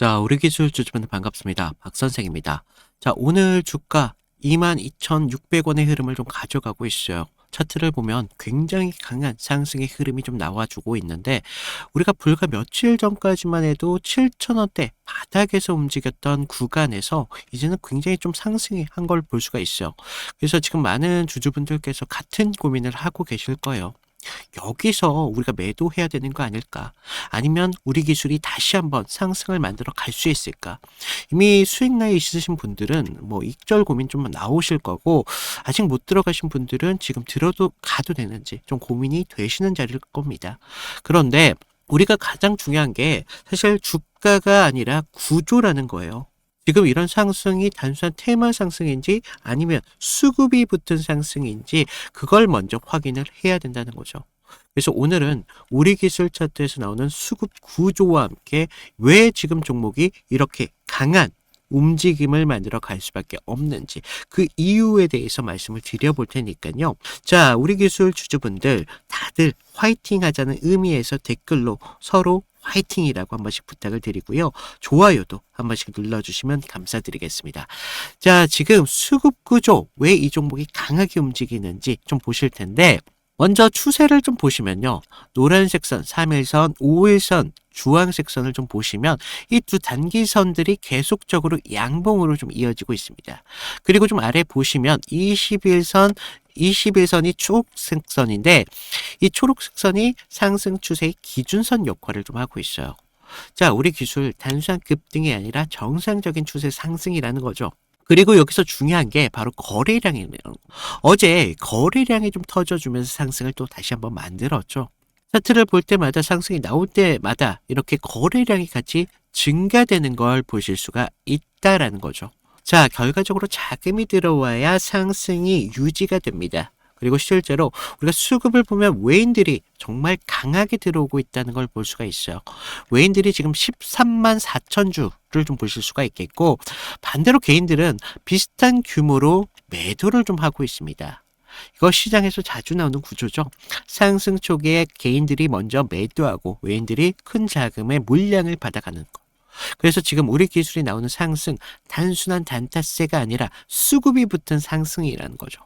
자, 우리 기술 주주분들 반갑습니다. 박 선생입니다. 자, 오늘 주가 22,600원의 흐름을 좀 가져가고 있어요. 차트를 보면 굉장히 강한 상승의 흐름이 좀 나와주고 있는데, 우리가 불과 며칠 전까지만 해도 7,000원대 바닥에서 움직였던 구간에서 이제는 굉장히 좀 상승이 한 걸 볼 수가 있어요. 그래서 지금 많은 주주분들께서 같은 고민을 하고 계실 거예요. 여기서 우리가 매도해야 되는 거 아닐까? 아니면 우리 기술이 다시 한번 상승을 만들어 갈 수 있을까? 이미 수익 나이 있으신 분들은 뭐 익절 고민 좀 나오실 거고, 아직 못 들어가신 분들은 지금 들어도 가도 되는지 좀 고민이 되시는 자리일 겁니다. 그런데 우리가 가장 중요한 게 사실 주가가 아니라 구조라는 거예요. 지금 이런 상승이 단순한 테마 상승인지 아니면 수급이 붙은 상승인지 그걸 먼저 확인을 해야 된다는 거죠. 그래서 오늘은 우리 기술 차트에서 나오는 수급 구조와 함께 왜 지금 종목이 이렇게 강한 움직임을 만들어 갈 수밖에 없는지 그 이유에 대해서 말씀을 드려볼 테니까요. 자, 우리 기술 주주분들 다들 화이팅 하자는 의미에서 댓글로 서로 화이팅이라고 한 번씩 부탁을 드리고요. 좋아요도 한 번씩 눌러주시면 감사드리겠습니다. 자, 지금 수급 구조, 왜 이 종목이 강하게 움직이는지 좀 보실 텐데, 먼저 추세를 좀 보시면요. 노란색 선, 3일선, 5일선, 주황색 선을 좀 보시면 이 두 단기선들이 계속적으로 양봉으로 좀 이어지고 있습니다. 그리고 좀 아래 보시면 21선이 초록색 선인데 이 초록색 선이 상승 추세의 기준선 역할을 좀 하고 있어요. 자, 우리 기술 단순한 급등이 아니라 정상적인 추세 상승이라는 거죠. 그리고 여기서 중요한 게 바로 거래량이에요. 어제 거래량이 좀 터져주면서 상승을 또 다시 한번 만들었죠. 차트를 볼 때마다 상승이 나올 때마다 이렇게 거래량이 같이 증가되는 걸 보실 수가 있다라는 거죠. 자, 결과적으로 자금이 들어와야 상승이 유지가 됩니다. 그리고 실제로 우리가 수급을 보면 외인들이 정말 강하게 들어오고 있다는 걸 볼 수가 있어요. 외인들이 지금 13만 4천 주를 좀 보실 수가 있겠고, 반대로 개인들은 비슷한 규모로 매도를 좀 하고 있습니다. 이거 시장에서 자주 나오는 구조죠. 상승 초기에 개인들이 먼저 매도하고 외인들이 큰 자금의 물량을 받아가는 거. 그래서 지금 우리 기술이 나오는 상승, 단순한 단타세가 아니라 수급이 붙은 상승이라는 거죠.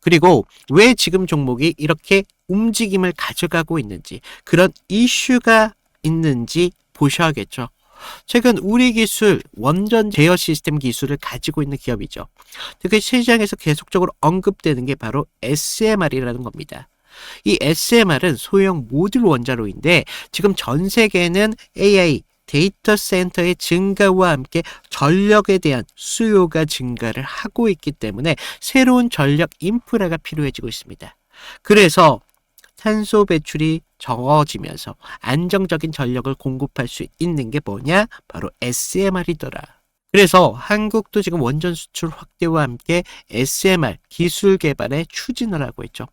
그리고 왜 지금 종목이 이렇게 움직임을 가져가고 있는지, 그런 이슈가 있는지 보셔야겠죠. 최근 우리 기술 원전 제어 시스템 기술을 가지고 있는 기업이죠. 특히 시장에서 계속적으로 언급되는 게 바로 SMR이라는 겁니다. 이 SMR은 소형 모듈 원자로인데 지금 전 세계는 AI 데이터 센터의 증가와 함께 전력에 대한 수요가 증가를 하고 있기 때문에 새로운 전력 인프라가 필요해지고 있습니다. 그래서 탄소 배출이 적어지면서 안정적인 전력을 공급할 수 있는 게 뭐냐? 바로 SMR이더라. 그래서 한국도 지금 원전 수출 확대와 함께 SMR 기술 개발에 추진을 하고 있죠.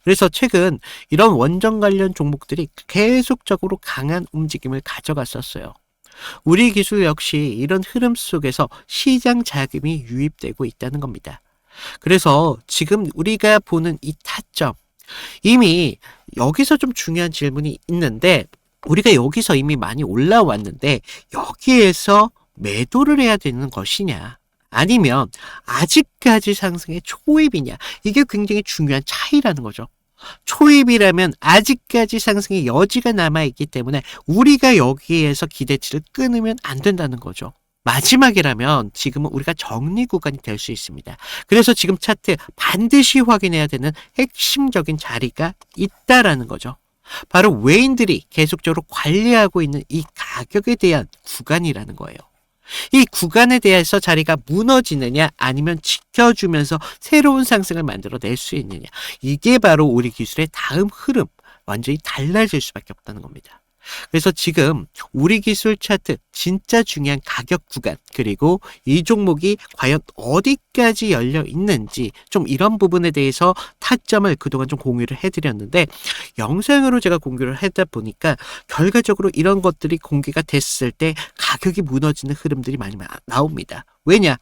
그래서 최근 이런 원전 관련 종목들이 계속적으로 강한 움직임을 가져갔었어요. 우리 기술 역시 이런 흐름 속에서 시장 자금이 유입되고 있다는 겁니다. 그래서 지금 우리가 보는 이 타점, 이미 여기서 좀 중요한 질문이 있는데, 우리가 여기서 이미 많이 올라왔는데 여기에서 매도를 해야 되는 것이냐, 아니면 아직까지 상승의 초입이냐, 이게 굉장히 중요한 차이라는 거죠. 초입이라면 아직까지 상승의 여지가 남아있기 때문에 우리가 여기에서 기대치를 끊으면 안 된다는 거죠. 마지막이라면 지금은 우리가 정리 구간이 될 수 있습니다. 그래서 지금 차트 반드시 확인해야 되는 핵심적인 자리가 있다라는 거죠. 바로 외인들이 계속적으로 관리하고 있는 이 가격에 대한 구간이라는 거예요. 이 구간에 대해서 자리가 무너지느냐 아니면 지켜주면서 새로운 상승을 만들어낼 수 있느냐, 이게 바로 우리 기술의 다음 흐름, 완전히 달라질 수밖에 없다는 겁니다. 그래서 지금 우리 기술 차트 진짜 중요한 가격 구간, 그리고 이 종목이 과연 어디까지 열려 있는지 좀 이런 부분에 대해서 타점을 그동안 좀 공유를 해드렸는데, 영상으로 제가 공유를 하다 보니까 결과적으로 이런 것들이 공개가 됐을 때 가격이 무너지는 흐름들이 많이 나옵니다. 왜냐?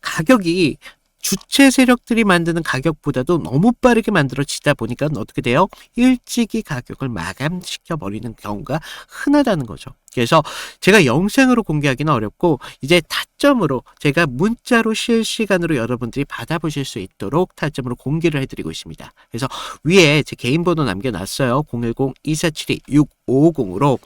가격이 주체 세력들이 만드는 가격보다도 너무 빠르게 만들어지다 보니까 어떻게 돼요? 일찍이 가격을 마감시켜 버리는 경우가 흔하다는 거죠. 그래서 제가 영상으로 공개하기는 어렵고 이제 타점으로 제가 문자로 실시간으로 여러분들이 받아보실 수 있도록 타점으로 공개를 해드리고 있습니다. 그래서 위에 제 개인 번호 남겨놨어요. 010-2472-6550으로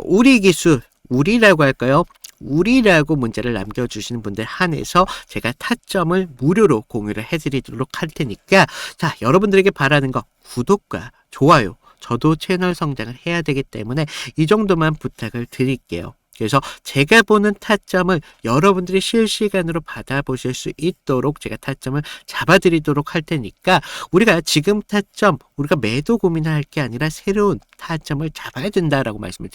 우리 기술, 우리라고 할까요? 우리라고 문자를 남겨주시는 분들 한해서 제가 타점을 무료로 공유를 해드리도록 할 테니까, 자, 여러분들에게 바라는 거 구독과 좋아요, 저도 채널 성장을 해야 되기 때문에 이 정도만 부탁을 드릴게요. 그래서 제가 보는 타점을 여러분들이 실시간으로 받아보실 수 있도록 제가 타점을 잡아드리도록 할 테니까, 우리가 지금 타점, 우리가 매도 고민할 게 아니라 새로운 타점을 잡아야 된다라고 말씀을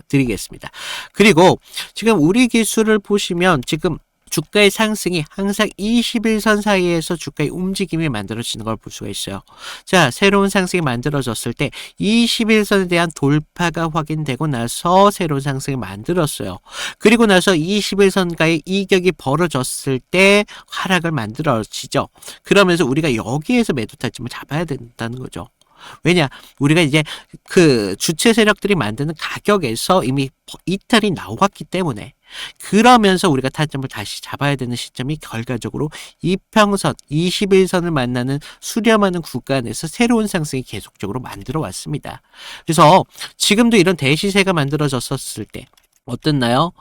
드리겠습니다. 그리고 지금 우리 기술을 보시면 지금 주가의 상승이 항상 21선 사이에서 주가의 움직임이 만들어지는 걸 볼 수가 있어요. 자, 새로운 상승이 만들어졌을 때 21선에 대한 돌파가 확인되고 나서 새로운 상승이 만들었어요. 그리고 나서 21선과의 이격이 벌어졌을 때 하락을 만들어지죠. 그러면서 우리가 여기에서 매도 타점을 잡아야 된다는 거죠. 왜냐? 우리가 이제 그 주체 세력들이 만드는 가격에서 이미 이탈이 나왔기 때문에, 그러면서 우리가 타점을 다시 잡아야 되는 시점이 결과적으로 이평선, 21선을 만나는 수렴하는 구간에서 새로운 상승이 계속적으로 만들어 왔습니다. 그래서 지금도 이런 대시세가 만들어졌었을 때 어땠나요?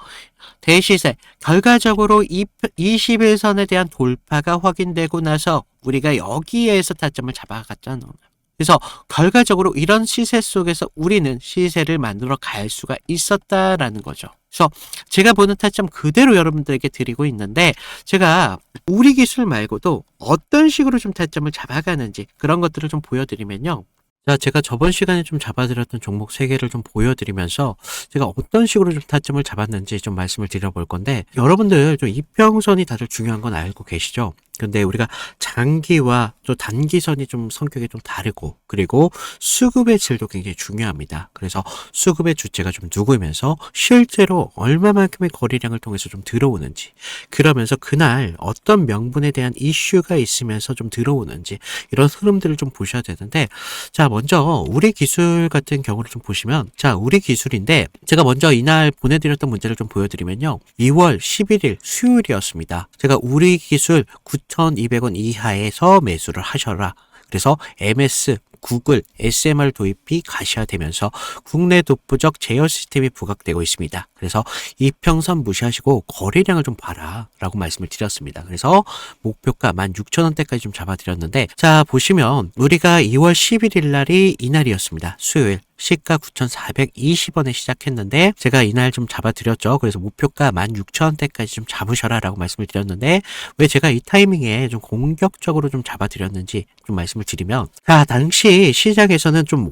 대시세, 결과적으로 21선에 대한 돌파가 확인되고 나서 우리가 여기에서 타점을 잡아갔잖아요. 그래서 결과적으로 이런 시세 속에서 우리는 시세를 만들어 갈 수가 있었다라는 거죠. 그래서 제가 보는 타점 그대로 여러분들에게 드리고 있는데, 제가 우리 기술 말고도 어떤 식으로 좀 타점을 잡아가는지 그런 것들을 좀 보여드리면요. 자, 제가 저번 시간에 좀 잡아드렸던 종목 3개를 좀 보여드리면서 제가 어떤 식으로 좀 타점을 잡았는지 좀 말씀을 드려볼 건데, 여러분들 좀 이평선이 다들 중요한 건 알고 계시죠? 근데 우리가 장기와 또 단기선이 좀 성격이 좀 다르고, 그리고 수급의 질도 굉장히 중요합니다. 그래서 수급의 주체가 좀 누구면서 실제로 얼마만큼의 거래량을 통해서 좀 들어오는지, 그러면서 그날 어떤 명분에 대한 이슈가 있으면서 좀 들어오는지, 이런 흐름들을 좀 보셔야 되는데, 자, 먼저 우리 기술 같은 경우를 좀 보시면, 자, 우리 기술인데 제가 먼저 이날 보내드렸던 문제를 좀 보여드리면요. 2월 11일 수요일이었습니다. 제가 우리 기술 9,200원 이하에서 매수를 하셔라. 그래서 MS, 구글, SMR 도입이 가시화되면서 국내 독보적 제어 시스템이 부각되고 있습니다. 그래서 이평선 무시하시고 거래량을 좀 봐라 라고 말씀을 드렸습니다. 그래서 목표가 16,000원대까지 좀 잡아드렸는데, 자, 보시면 우리가 2월 11일 날이 이날이었습니다. 수요일. 시가 9,420원에 시작했는데 제가 이날 좀 잡아드렸죠. 그래서 목표가 16,000원대까지 좀 잡으셔라 라고 말씀을 드렸는데, 왜 제가 이 타이밍에 좀 공격적으로 좀 잡아드렸는지 좀 말씀을 드리면, 자, 당시 시장에서는 좀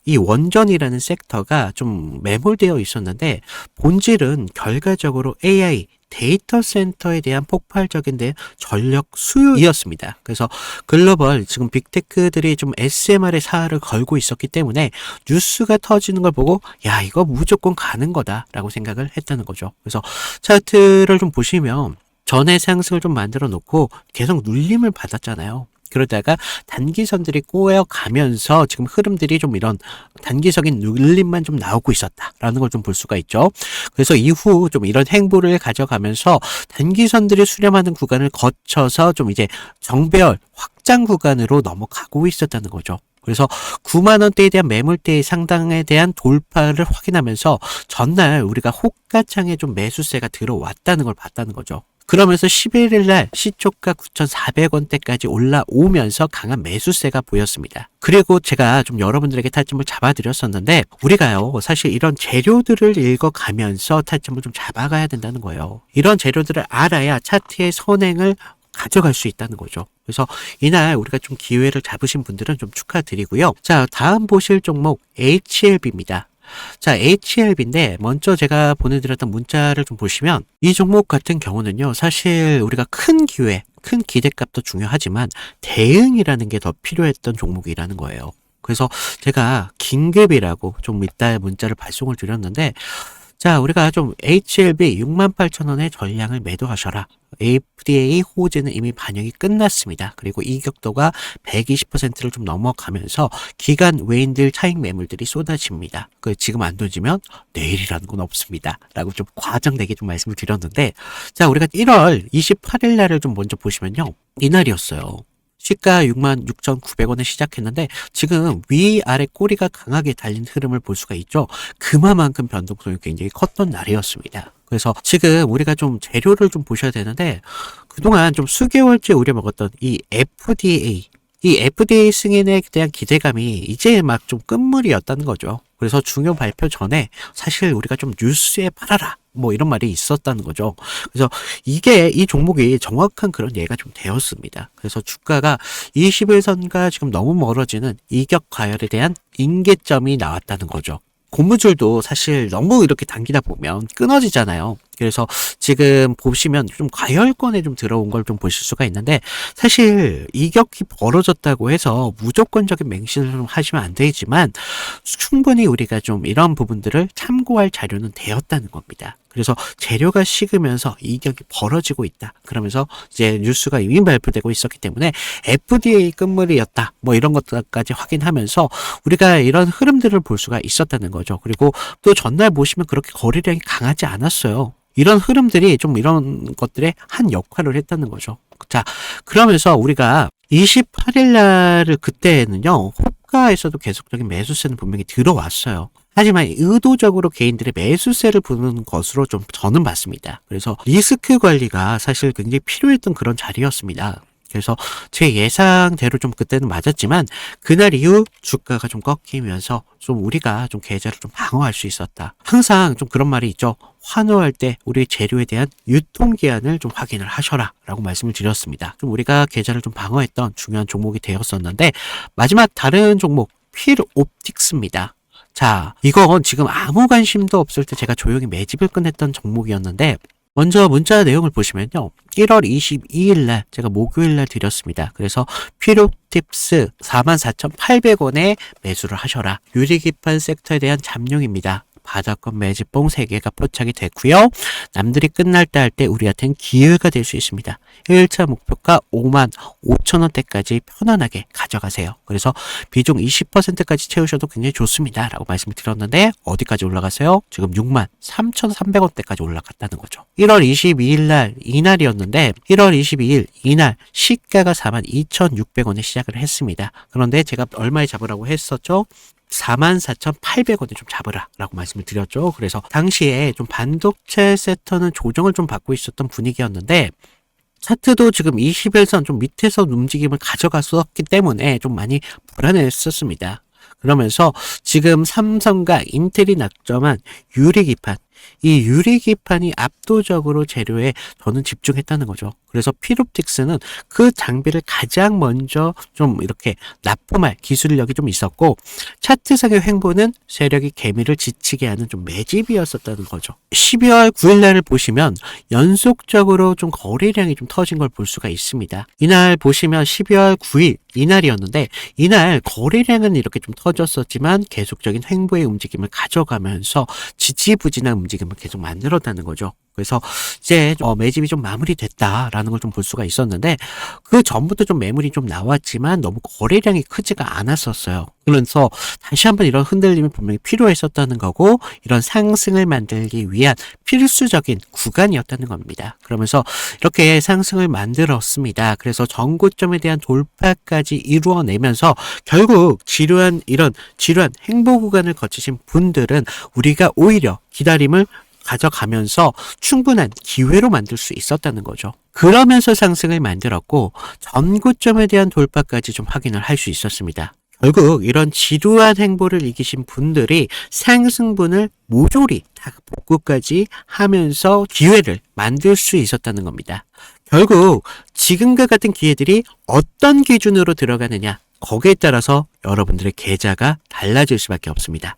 이 원전이라는 섹터가 좀 매몰되어 있었는데, 본질은 결과적으로 AI, 데이터 센터에 대한 폭발적인 전력 수요이었습니다. 그래서 글로벌 지금 빅테크들이 좀 SMR의 사활을 걸고 있었기 때문에 뉴스가 터지는 걸 보고, 야, 이거 무조건 가는 거다라고 생각을 했다는 거죠. 그래서 차트를 좀 보시면 전에 상승을 좀 만들어 놓고 계속 눌림을 받았잖아요. 그러다가 단기선들이 꼬여가면서 지금 흐름들이 좀 이런 단기적인 눌림만 좀 나오고 있었다라는 걸 좀 볼 수가 있죠. 그래서 이후 좀 이런 행보를 가져가면서 단기선들이 수렴하는 구간을 거쳐서 좀 이제 정배열 확장 구간으로 넘어가고 있었다는 거죠. 그래서 9만원대에 대한 매물대의 상당에 대한 돌파를 확인하면서 전날 우리가 호가창에 좀 매수세가 들어왔다는 걸 봤다는 거죠. 그러면서 11일 날 시초가 9,400원대까지 올라오면서 강한 매수세가 보였습니다. 그리고 제가 좀 여러분들에게 타점을 잡아드렸었는데, 우리가요, 사실 이런 재료들을 읽어가면서 타점을 좀 잡아가야 된다는 거예요. 이런 재료들을 알아야 차트의 선행을 가져갈 수 있다는 거죠. 그래서 이날 우리가 좀 기회를 잡으신 분들은 좀 축하드리고요. 자, 다음 보실 종목 HLB입니다. 자, HLB인데 먼저 제가 보내드렸던 문자를 좀 보시면, 이 종목 같은 경우는요, 사실 우리가 큰 기회, 큰 기대값도 중요하지만 대응이라는 게 더 필요했던 종목이라는 거예요. 그래서 제가 긴급이라고 좀 이따 문자를 발송을 드렸는데, 자, 우리가 좀 HLB 68,000원의 전량을 매도하셔라. FDA 호재는 이미 반영이 끝났습니다. 그리고 이격도가 120%를 좀 넘어가면서 기간 외인들 차익 매물들이 쏟아집니다. 지금 안 던지면 내일이라는 건 없습니다. 라고 좀 과장되게 좀 말씀을 드렸는데, 자, 우리가 1월 28일 날을 좀 먼저 보시면요. 이날이었어요. 시가 66,900원에 시작했는데 지금 위아래 꼬리가 강하게 달린 흐름을 볼 수가 있죠. 그만큼 변동성이 굉장히 컸던 날이었습니다. 그래서 지금 우리가 좀 재료를 좀 보셔야 되는데 그동안 좀 수개월째 우려먹었던 이 FDA 승인에 대한 기대감이 이제 막 좀 끝물이었다는 거죠. 그래서 중요 발표 전에 사실 우리가 좀 뉴스에 팔아라 뭐 이런 말이 있었다는 거죠. 그래서 이 종목이 정확한 그런 예가 좀 되었습니다. 그래서 주가가 21선과 지금 너무 멀어지는 이격 과열에 대한 임계점이 나왔다는 거죠. 고무줄도 사실 너무 이렇게 당기다 보면 끊어지잖아요. 그래서 지금 보시면 좀 과열권에 좀 들어온 걸 좀 보실 수가 있는데 사실 이격이 벌어졌다고 해서 무조건적인 맹신을 좀 하시면 안 되지만 충분히 우리가 좀 이런 부분들을 참고할 자료는 되었다는 겁니다. 그래서 재료가 식으면서 이격이 벌어지고 있다. 그러면서 이제 뉴스가 이미 발표되고 있었기 때문에 FDA 끝물이었다. 뭐 이런 것까지 확인하면서 우리가 이런 흐름들을 볼 수가 있었다는 거죠. 그리고 또 전날 보시면 그렇게 거래량이 강하지 않았어요. 이런 흐름들이 좀 이런 것들에 한 역할을 했다는 거죠. 자, 그러면서 우리가 28일 날 그때는요, 호가에서도 계속적인 매수세는 분명히 들어왔어요. 하지만 의도적으로 개인들의 매수세를 부는 것으로 좀 저는 봤습니다. 그래서 리스크 관리가 사실 굉장히 필요했던 그런 자리였습니다. 그래서 제 예상대로 좀 그때는 맞았지만 그날 이후 주가가 좀 꺾이면서 좀 우리가 좀 계좌를 좀 방어할 수 있었다. 항상 좀 그런 말이 있죠. 환호할 때 우리 재료에 대한 유통기한을 좀 확인을 하셔라 라고 말씀을 드렸습니다. 좀 우리가 계좌를 좀 방어했던 중요한 종목이 되었었는데 마지막 다른 종목 필옵틱스입니다. 자, 이건 지금 아무 관심도 없을 때 제가 조용히 매집을 끝냈던 종목이었는데 먼저 문자 내용을 보시면요. 1월 22일 날 제가 목요일 날 드렸습니다. 그래서 필옵틱스 44,800원에 매수를 하셔라. 유리기판 섹터에 대한 잠룡입니다. 바닥권 매집봉 3개가 포착이 됐고요. 남들이 끝날 때 할 때 우리한테는 기회가 될 수 있습니다. 1차 목표가 55,000원대까지 편안하게 가져가세요. 그래서 비중 20%까지 채우셔도 굉장히 좋습니다. 라고 말씀을 드렸는데 어디까지 올라갔어요? 지금 63,300원대까지 올라갔다는 거죠. 1월 22일 날 이날이었는데 1월 22일 이날 시가가 42,600원에 시작을 했습니다. 그런데 제가 얼마에 잡으라고 했었죠? 44,800원에 좀 잡으라 라고 말씀을 드렸죠. 그래서 당시에 좀 반도체 섹터는 조정을 좀 받고 있었던 분위기였는데 차트도 지금 21선 좀 밑에서 움직임을 가져갔었기 때문에 좀 많이 불안했었습니다. 그러면서 지금 삼성과 인텔이 낙점한 유리기판, 이 유리기판이 압도적으로 재료에 저는 집중했다는 거죠. 그래서 필옵틱스는 그 장비를 가장 먼저 좀 이렇게 납품할 기술력이 좀 있었고 차트상의 횡보는 세력이 개미를 지치게 하는 좀 매집이었었다는 거죠. 12월 9일 날을 보시면 연속적으로 좀 거래량이 좀 터진 걸 볼 수가 있습니다. 이날 보시면 12월 9일 이날이었는데 이날 거래량은 이렇게 좀 터졌었지만 계속적인 횡보의 움직임을 가져가면서 지지부진한 움직임을 계속 만들었다는 거죠. 그래서 이제 매집이 좀 마무리됐다라는 걸 좀 볼 수가 있었는데 그 전부터 좀 매물이 좀 나왔지만 너무 거래량이 크지가 않았었어요. 그래서 다시 한번 이런 흔들림이 분명히 필요했었다는 거고 이런 상승을 만들기 위한 필수적인 구간이었다는 겁니다. 그러면서 이렇게 상승을 만들었습니다. 그래서 전고점에 대한 돌파까지 이루어내면서 결국 이런 지루한 행보 구간을 거치신 분들은 우리가 오히려 기다림을 가져가면서 충분한 기회로 만들 수 있었다는 거죠. 그러면서 상승을 만들었고 전고점에 대한 돌파까지 좀 확인을 할 수 있었습니다. 결국 이런 지루한 행보를 이기신 분들이 상승분을 모조리 다 복구까지 하면서 기회를 만들 수 있었다는 겁니다. 결국 지금과 같은 기회들이 어떤 기준으로 들어가느냐 거기에 따라서 여러분들의 계좌가 달라질 수밖에 없습니다.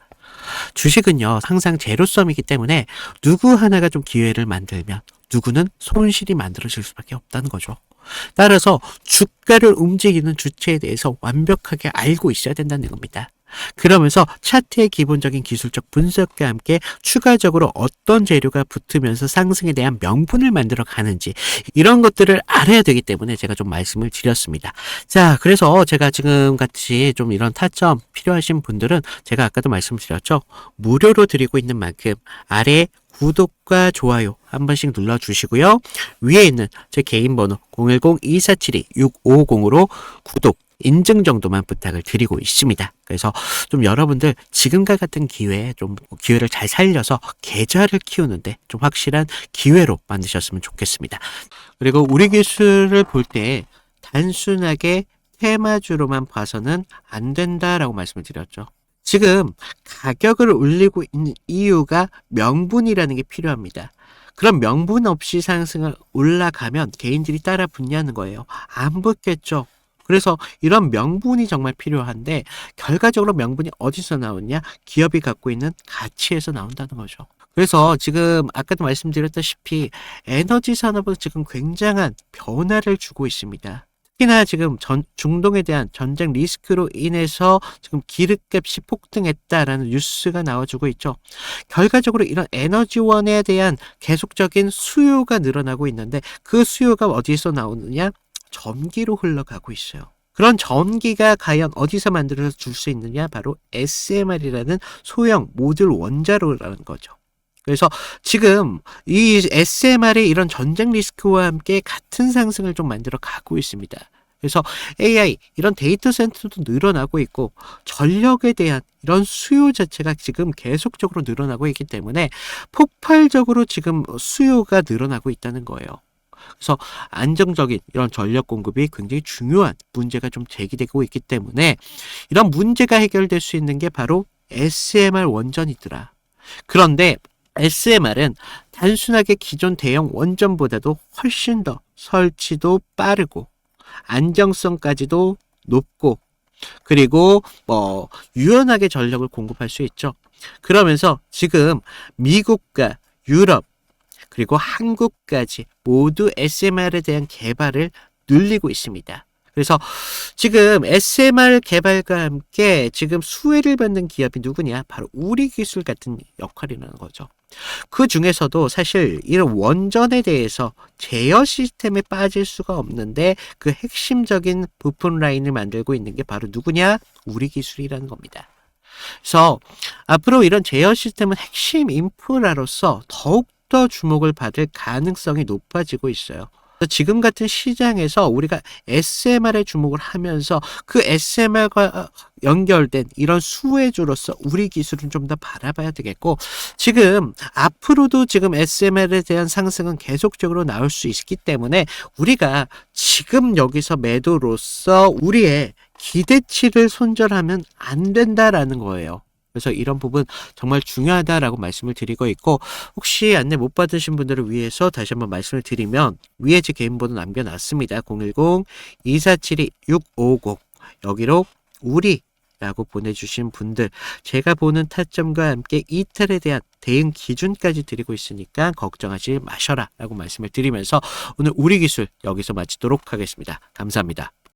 주식은요 항상 제로섬이기 때문에 누구 하나가 좀 기회를 만들면 누구는 손실이 만들어질 수밖에 없다는 거죠. 따라서 주가를 움직이는 주체에 대해서 완벽하게 알고 있어야 된다는 겁니다. 그러면서 차트의 기본적인 기술적 분석과 함께 추가적으로 어떤 재료가 붙으면서 상승에 대한 명분을 만들어 가는지 이런 것들을 알아야 되기 때문에 제가 좀 말씀을 드렸습니다. 자, 그래서 제가 지금 같이 좀 이런 타점 필요하신 분들은 제가 아까도 말씀드렸죠. 무료로 드리고 있는 만큼 아래 구독과 좋아요 한 번씩 눌러주시고요. 위에 있는 제 개인 번호 010-2472-6550으로 구독 인증 정도만 부탁을 드리고 있습니다. 그래서 좀 여러분들 지금과 같은 기회에 좀 기회를 잘 살려서 계좌를 키우는데 좀 확실한 기회로 만드셨으면 좋겠습니다. 그리고 우리 기술을 볼 때 단순하게 테마주로만 봐서는 안 된다라고 말씀을 드렸죠. 지금 가격을 올리고 있는 이유가 명분이라는 게 필요합니다. 그럼 명분 없이 상승을 올라가면 개인들이 따라 붙냐는 거예요. 안 붙겠죠. 그래서 이런 명분이 정말 필요한데 결과적으로 명분이 어디서 나오냐? 기업이 갖고 있는 가치에서 나온다는 거죠. 그래서 지금 아까도 말씀드렸다시피 에너지 산업은 지금 굉장한 변화를 주고 있습니다. 특히나 지금 중동에 대한 전쟁 리스크로 인해서 지금 기름값이 폭등했다라는 뉴스가 나와주고 있죠. 결과적으로 이런 에너지원에 대한 계속적인 수요가 늘어나고 있는데 그 수요가 어디서 나오느냐? 전기로 흘러가고 있어요. 그런 전기가 과연 어디서 만들어서 줄 수 있느냐? 바로 SMR이라는 소형 모듈 원자로라는 거죠. 그래서 지금 이 SMR이 이런 전쟁 리스크와 함께 같은 상승을 좀 만들어 가고 있습니다. 그래서 AI 이런 데이터 센터도 늘어나고 있고 전력에 대한 이런 수요 자체가 지금 계속적으로 늘어나고 있기 때문에 폭발적으로 지금 수요가 늘어나고 있다는 거예요. 그래서 안정적인 이런 전력 공급이 굉장히 중요한 문제가 좀 제기되고 있기 때문에 이런 문제가 해결될 수 있는 게 바로 SMR 원전이더라. 그런데 SMR은 단순하게 기존 대형 원전보다도 훨씬 더 설치도 빠르고 안정성까지도 높고 그리고 유연하게 전력을 공급할 수 있죠. 그러면서 지금 미국과 유럽 그리고 한국까지 모두 SMR에 대한 개발을 늘리고 있습니다. 그래서 지금 SMR 개발과 함께 지금 수혜를 받는 기업이 누구냐? 바로 우리기술 같은 역할이라는 거죠. 그 중에서도 사실 이런 원전에 대해서 제어 시스템에 빠질 수가 없는데 그 핵심적인 부품 라인을 만들고 있는 게 바로 누구냐? 우리기술이라는 겁니다. 그래서 앞으로 이런 제어 시스템은 핵심 인프라로서 더욱더 주목을 받을 가능성이 높아지고 있어요. 지금 같은 시장에서 우리가 SMR에 주목을 하면서 그 SMR과 연결된 이런 수혜주로서 우리 기술은 좀 더 바라봐야 되겠고 지금 앞으로도 지금 SMR에 대한 상승은 계속적으로 나올 수 있기 때문에 우리가 지금 여기서 매도로서 우리의 기대치를 손절하면 안 된다라는 거예요. 그래서 이런 부분 정말 중요하다라고 말씀을 드리고 있고 혹시 안내 못 받으신 분들을 위해서 다시 한번 말씀을 드리면 위에 제 개인 번호 남겨놨습니다. 010-2472-650 여기로 우리라고 보내주신 분들 제가 보는 타점과 함께 이탈에 대한 대응 기준까지 드리고 있으니까 걱정하지 마셔라 라고 말씀을 드리면서 오늘 우리 기술 여기서 마치도록 하겠습니다. 감사합니다.